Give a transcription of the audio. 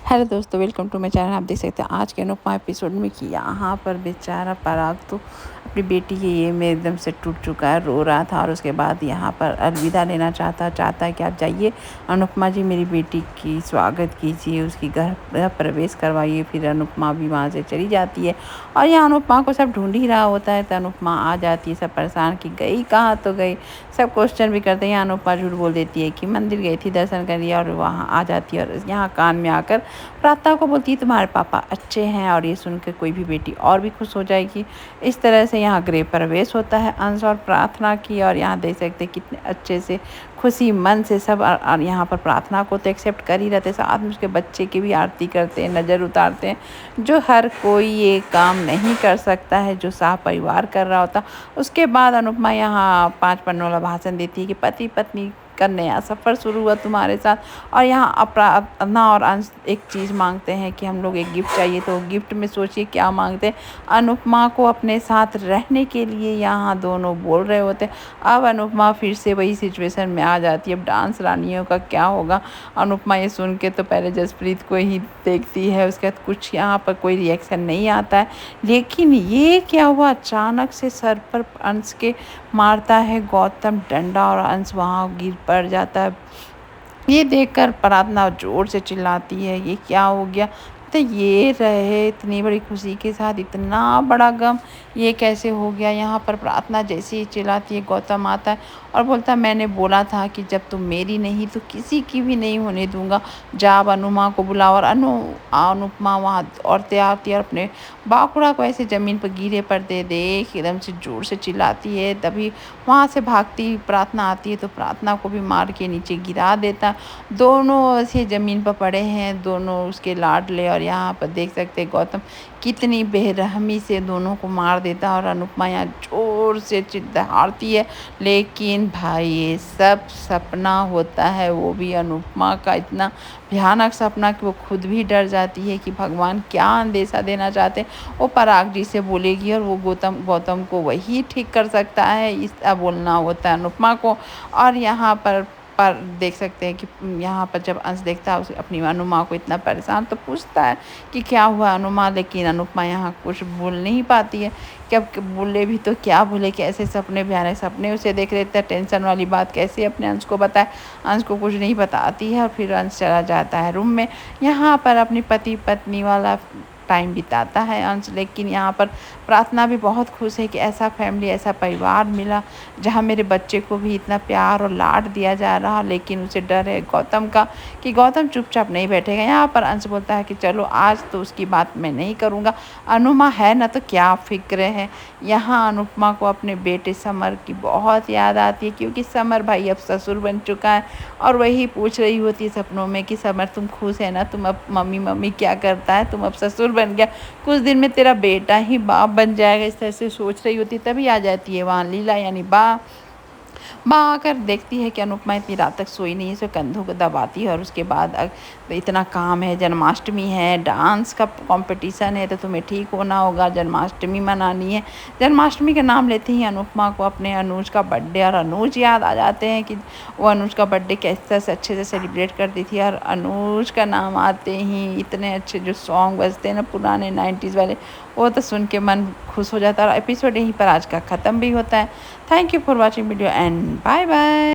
Hello दोस्तों, welcome to my channel. आप देख सकते हैं आज के अनुपमा एपिसोड में कि यहाँ पर बेचारा पराग तो अपनी बेटी के ये में एकदम से टूट चुका है, रो रहा था और उसके बाद यहाँ पर अलविदा लेना चाहता है कि आप जाइए अनुपमा जी, मेरी बेटी की स्वागत कीजिए, उसकी घर प्रवेश करवाइए। फिर अनुपमा भी वहाँ से चली जाती है और यहाँ अनुपमा को सब ढूंढ ही रहा होता है। तो अनुपमा आ जाती है, सब परेशान कि गई कहाँ, तो गई। सब क्वेश्चन भी करते हैं। यहाँ अनुपमा झूठ बोल देती है कि मंदिर गई थी, दर्शन कर लिया, और वहाँ आ जाती है और यहाँ कान में आकर प्रार्थना को बोलती है तुम्हारे पापा अच्छे हैं, और ये सुनकर कोई भी बेटी और भी खुश हो जाएगी। इस तरह से यहाँ गृह प्रवेश होता है अंश और प्रार्थना की, और यहाँ देख सकते हैं कितने अच्छे से खुशी मन से सब और यहाँ पर प्रार्थना को तो एक्सेप्ट कर ही रहते हैं। साथ में उसके बच्चे की भी आरती करते हैं, नज़र उतारते हैं, जो हर कोई ये काम नहीं कर सकता है, जो शाह परिवार कर रहा होता। उसके बाद अनुपमा यहाँ 5 पन्नों वाला भाषण देती है कि पति पत्नी का नया सफ़र शुरू हुआ तुम्हारे साथ। और यहाँ अपना और अंश एक चीज़ मांगते हैं कि हम लोग एक गिफ्ट चाहिए, तो गिफ्ट में सोचिए क्या मांगते हैं। अनुपमा को अपने साथ रहने के लिए यहाँ दोनों बोल रहे होते हैं। अब अनुपमा फिर से वही सिचुएशन में आ जाती है। अब डांस रानियों का क्या होगा। अनुपमा ये सुन के तो पहले जसप्रीत को ही देखती है, उसके बाद कुछ यहाँ पर कोई रिएक्शन नहीं आता है। लेकिन ये क्या हुआ, अचानक से सर पर अंश के मारता है गौतम डंडा और अंश वहाँ गिर पड़ जाता है। ये देखकर प्रार्थना जोर से चिल्लाती है, ये क्या हो गया। तो ये रहे इतनी बड़ी खुशी के साथ इतना बड़ा गम, ये कैसे हो गया। यहाँ पर प्रार्थना जैसे ही चिल्लाती है, गौतम आता है और बोलता है मैंने बोला था कि जब तुम मेरी नहीं तो किसी की भी नहीं होने दूंगा, जा अब अनुमा को बुलाओ। और अनुपमा वहाँ और तैयार थी और अपने बाकुड़ा को ऐसे ज़मीन पर गिरे पर दे देख एकदम से जोर से चिल्लाती है। तभी वहाँ से भागती प्रार्थना आती है तो प्रार्थना को भी मार के नीचे गिरा देता। दोनों ऐसे ज़मीन पर पड़े हैं, दोनों उसके लाडले। और यहाँ पर देख सकते हैं गौतम कितनी बेरहमी से दोनों को मार देता है और अनुपमा यहाँ जोर से चिल्लाती है। लेकिन भाई ये सब सपना होता है, वो भी अनुपमा का इतना भयानक सपना कि वो खुद भी डर जाती है कि भगवान क्या अंदेशा देना चाहते हैं। वो पराग जी से बोलेगी और वो गौतम को वही ठीक कर सकता है, इसका बोलना होता है अनुपमा को। और यहाँ पर देख सकते हैं कि यहाँ पर जब अंश देखता है उसे अपनी अनुमा को इतना परेशान, तो पूछता है कि क्या हुआ अनुमा। लेकिन अनुपमा यहाँ कुछ बोल नहीं पाती है कि अब बोले भी तो क्या बोले, कैसे सपने भयानक सपने उसे देख लेता है। टेंशन वाली बात कैसे अपने अंश को बताए, अंश को कुछ नहीं बताती है और फिर अंश चला जाता है रूम में। यहाँ पर अपनी पति पत्नी वाला टाइम बिताता है अंश। लेकिन यहाँ पर प्रार्थना भी बहुत खुश है कि ऐसा फैमिली, ऐसा परिवार मिला जहाँ मेरे बच्चे को भी इतना प्यार और लाड दिया जा रहा। लेकिन उसे डर है गौतम का कि गौतम चुपचाप नहीं बैठेगा। यहाँ पर अंश बोलता है कि चलो आज तो उसकी बात मैं नहीं करूँगा, अनुमा है ना, तो क्या फिक्र है। यहाँ अनुपमा को अपने बेटे समर की बहुत याद आती है, क्योंकि समर भाई अब ससुर बन चुका है और वही पूछ रही होती है सपनों में कि समर तुम खुश है ना, तुम अब मम्मी क्या करता है, तुम अब ससुर बन गया, कुछ दिन में तेरा बेटा ही बाप बन जाएगा। इस तरह से सोच रही होती, तभी आ जाती है वहाँ लीला यानी माँ आकर देखती है कि अनुपमा इतनी रात तक सोई नहीं है, उसे कंधों को दबाती है। और उसके बाद इतना काम है, जन्माष्टमी है, डांस का कंपटीशन है, तो तुम्हें ठीक होना होगा, जन्माष्टमी मनानी है। जन्माष्टमी का नाम लेते ही अनुपमा को अपने अनुज का बर्थडे और अनुज याद आ जाते हैं कि वो अनुज का बर्थडे कैसे से अच्छे से सेलिब्रेट करती थी। और अनुज का नाम आते ही इतने अच्छे जो सॉन्ग बजते हैं ना पुराने 90s वाले, वो तो सुन के मन खुश हो जाता है। और एपिसोड यहीं पर आज का ख़त्म भी होता है। Thank you for watching video and bye bye.